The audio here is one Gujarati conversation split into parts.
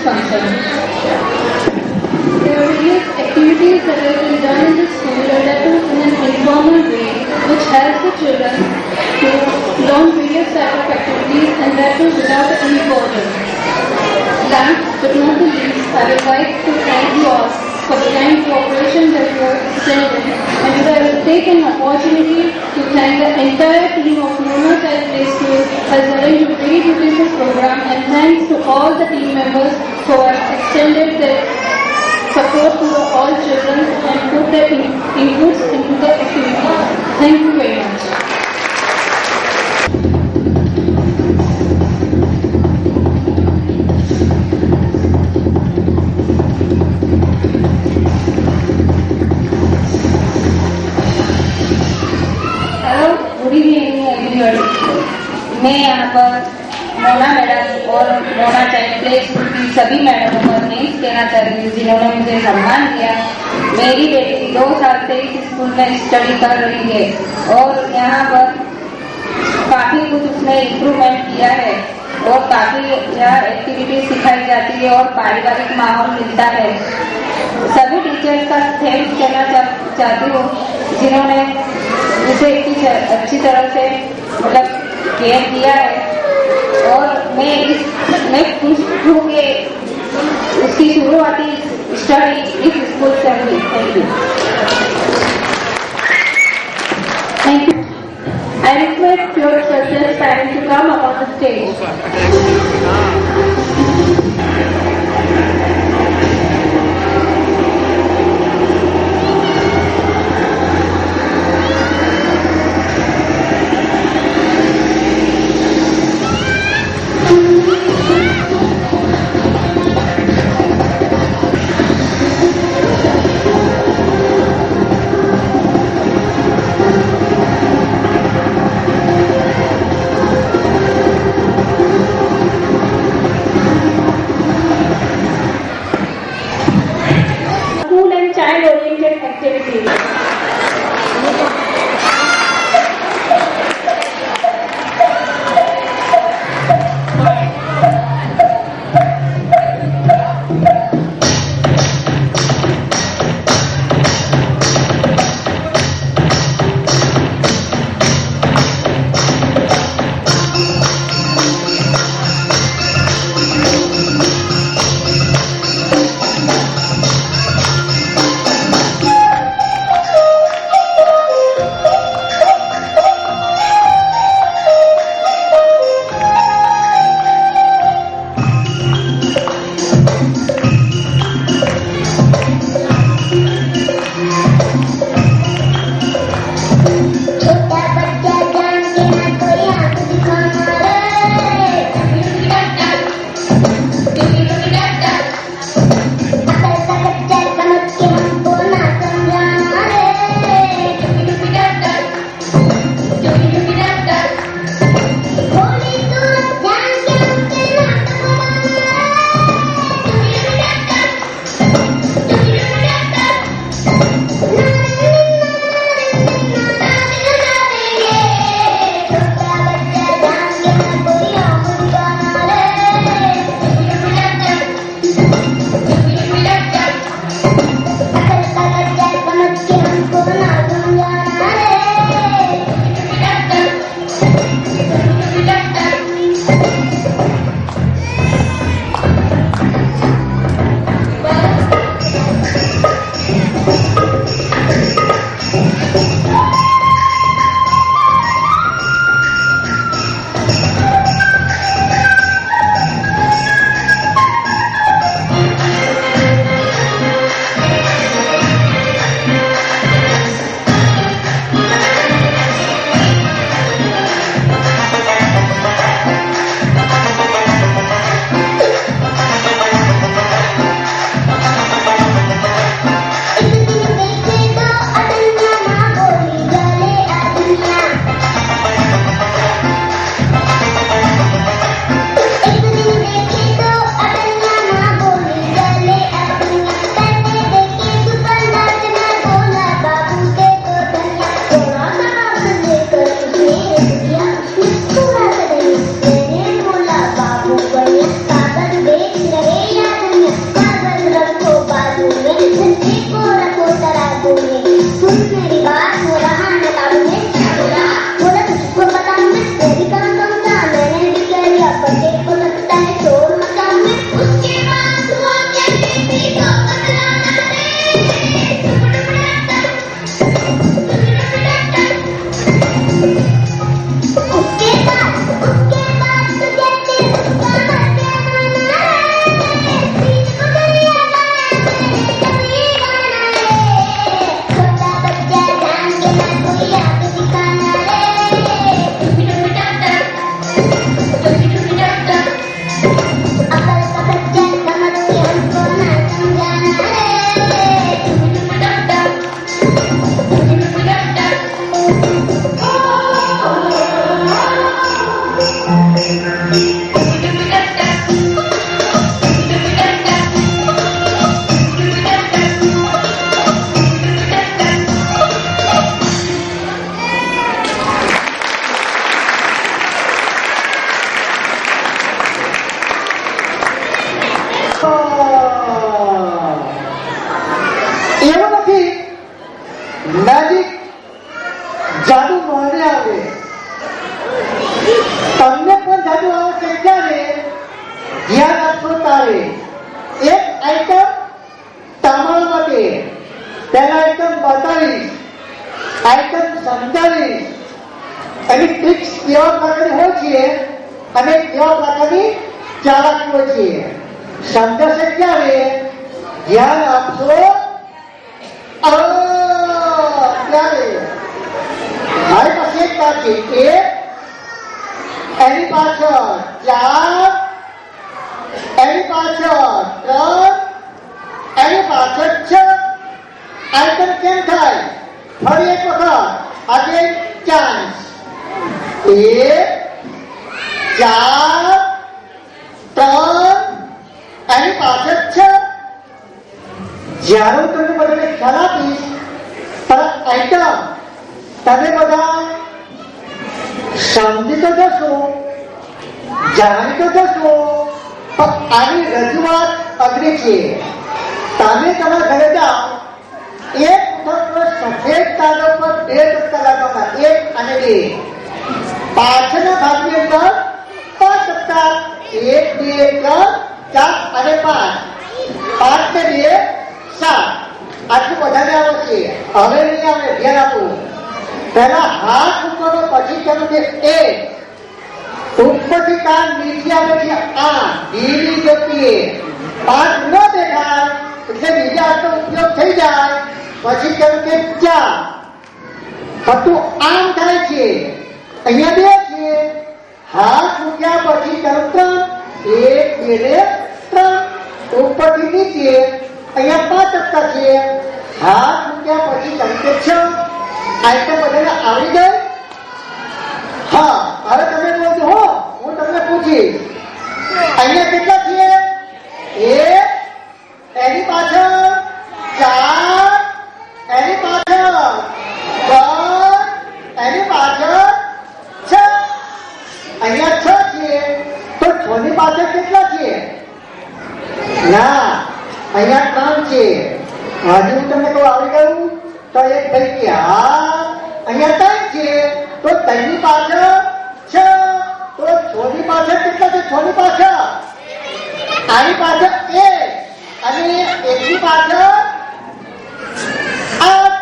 concerned. There are various activities that have been done in the school or levels in an informal way, which helps the children to learn various types of activities and that too without any burden. Last but not the least, I would like to thank you all for the kind cooperation that you have extended, and I will take an opportunity to thank the entire team of Mona Child Play School as arranged a very beautiful program, and thanks to all the team members who have extended their support to all children and put their inputs into the activity. Thank you very much. मैं यहाँ पर मोना मैडम और मोना चाइल्ड प्ले स्कूल की सभी मैडमों को थैंक्स कहना चाहती हूँ जिन्होंने मुझे सम्मान दिया। मेरी बेटी 2 साल से इस स्कूल में स्टडी कर रही है और यहाँ पर काफी कुछ उसने इम्प्रूवमेंट किया है और काफी यहाँ एक्टिविटी सिखाई जाती है और पारिवारिक माहौल मिलता है। सभी टीचर्स का थैंक्स कहना चाहती हूँ जिन्होंने मुझे इतनी अच्छी तरह से मतलब केयर किया है और मैं खुश हूँ कि उसकी शुरुआती स्टडी इस स्कूल से हुई। Thank you. I request your success parents to come up on the stage. એવું નથી મેજિક જાદુ મને આવે, તમને પણ જાદુ આવે છે ક્યારે? ધ્યાન આપશો તારે. એક આઈટમ તમારા માટે, પહેલા આઈટમ બતાવીશ, આઈટમ સમજાવીશ, એની ટ્રિક્સ કેવા પ્રકારની હોય છે અને કેવા પ્રકારની ચાલાકી હોય છે. સમજાશે ક્યારે? ધ્યાન આપશો ત્યારે. મારી પાસે એક કાર્ડ છે, એક, એની પાછળ 4, એની પાછળ 3, એની પાછળ 6. આઈટમ કેમ થાય? ફરી એક વખત, આજે ચાન્સ. 1, 4, 3, એની પાછળ 6. જ્યારે હું તમને બધાને ખ્યાલ આપીશ, પણ આઈટમ તમે બધા સમજી તો જશો, જાણી તો જશો, પણ આની રજૂઆત અઘરી છે. તમે તમારા ઘરે જાઓ, એક વખત સફેદ કાગળ પર 2 ટપકા લગાવવાના, 1 અને 2. પાછળના ભાગની અંદર 5 ટપકા, 1, 2, 3, 4 અને 5. 5 ને 2 7. આટલું બધાને આવે છે. હવે નહીં આવે, ધ્યાન આપો. પહેલા હાથ ઉપરનો, પછી તમે 1 ઉપરથી કાન નીચે આવે છે 8 ધીરી ગતિએ. 5 ન દેખાય એટલે બીજા હાથનો ઉપયોગ થઈ જાય, પછી તમે 4. બધું આમ થાય છે. અહીંયા 2 છે, હાથ મૂક્યા પછી તમે 3, 1, 2 ને 3. ઉપરથી નીચે અહીંયા 5 ટપકા છે, હાથ મૂક્યા પછી તમે 6. આઈટમ બધાને આવડી ગઈ? હા, હવે તમે બોલજો. હો, હું તમને પૂછીશ, અહીંયા કેટલા છે? 1, એની પાછળ 4, એની પાછળ 3, એની પાછળ 6. અહીંયા 6 છે, તો 6 ની પાછળ કેટલા છે? ના, અહીંયા 3 છે. હજુ હું તમને કહું આવડી ગયું? તો એક ભાઈ કે હા, અહીંયા 3 છે, તો 3 ની પાછળ 6. તો 6 ની પાછળ કેટલા છે? 6 ની પાછળ, આની પાછળ 1 અને 1 ની પાછળ 8.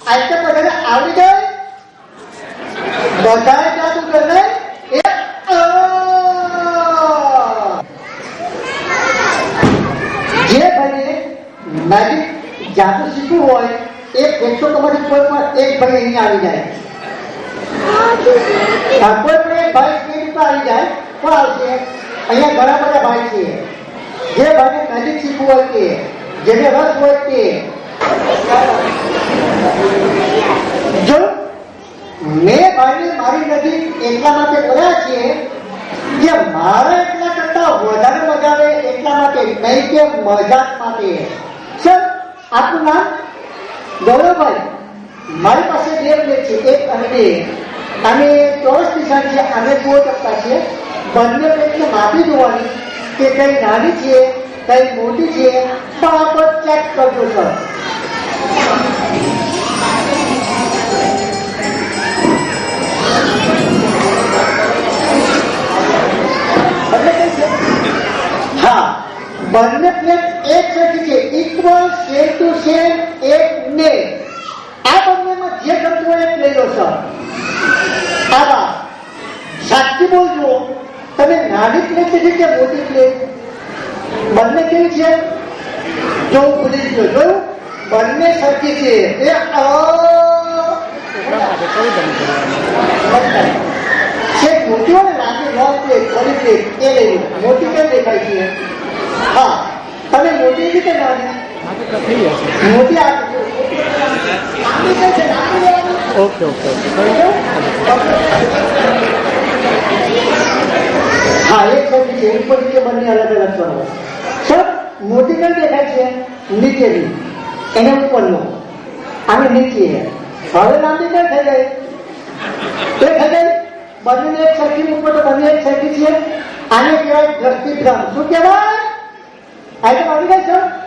આઈટમ બધાને આવડી ગઈ? બધાએ જાદુ કરે. જે ભાઈને મેજિક જાદુ શીખવું હોય, એક વ્યક્તિ તમારી કોઈ પણ એક ભાઈ અહીંયા આવી જાય. કોઈ પણ એક ભાઈ કેવી રીતે આવી જાય? કોણ આવશે? અહીંયા ઘણા બધા ભાઈ છે. જે ભાઈને મેજિક શીખવું હોય તે, જેને રસ હોય તે. જો મેં ભાઈને મારી નજીક એટલા માટે બોલ્યા છે કે મારા એટલા કરતા વધારે મજા આવે એટલા માટે, નહીં કે મજાક માટે. સર, આપનું નામ? ગૌરવભાઈ. મારી પાસે 2 પ્લેટ છે, 1 અને 2, અને ચોરસ નિશાન છે, અને 2 ટપકા છે. બંને પ્લેટને માપી જોવાની કે કઈ નાની છે, કઈ મોટી છે, બરાબર ચેક કરજો સર. હા, બંને પ્લેટ એક સરખી છે, ઇક્વલ, સેમ ટુ સેમ, એક ને. આ બંનેમાં જે ગમતું હોય એ લઈ લો સર. આવા સાચી બોલજો, તમે નાની પ્લેટ લીધી કે મોટી પ્લેટ? બંને કેવી છે? જો ભૂલી ગયો, જોયું? બંને સરખી છે. મોટી હોય ને, નાની લોંગ પ્લેટ, થોડી પ્લેટ, એ લઈ લો. મોટી કેમ દેખાય છે? હા, તમે મોટી રીતે નાની? મોટી આપી. Okay okay okay. ટેવ પડી કે બંને અલગ અલગ કરો. સર મોટી કઈ દેખાય છે? નીચેની, એને ઉપરનો, આને નીચે. હવે લાંબી કઈ થઈ ગઈ? એ થઈ ગઈ બંને એક સરખી ઉપર તો બંને એક સરખી છે. આને કહેવાય દ્રષ્ટિભ્રમ. શું કહેવાય? આઈટમ આવી ગઈ સર?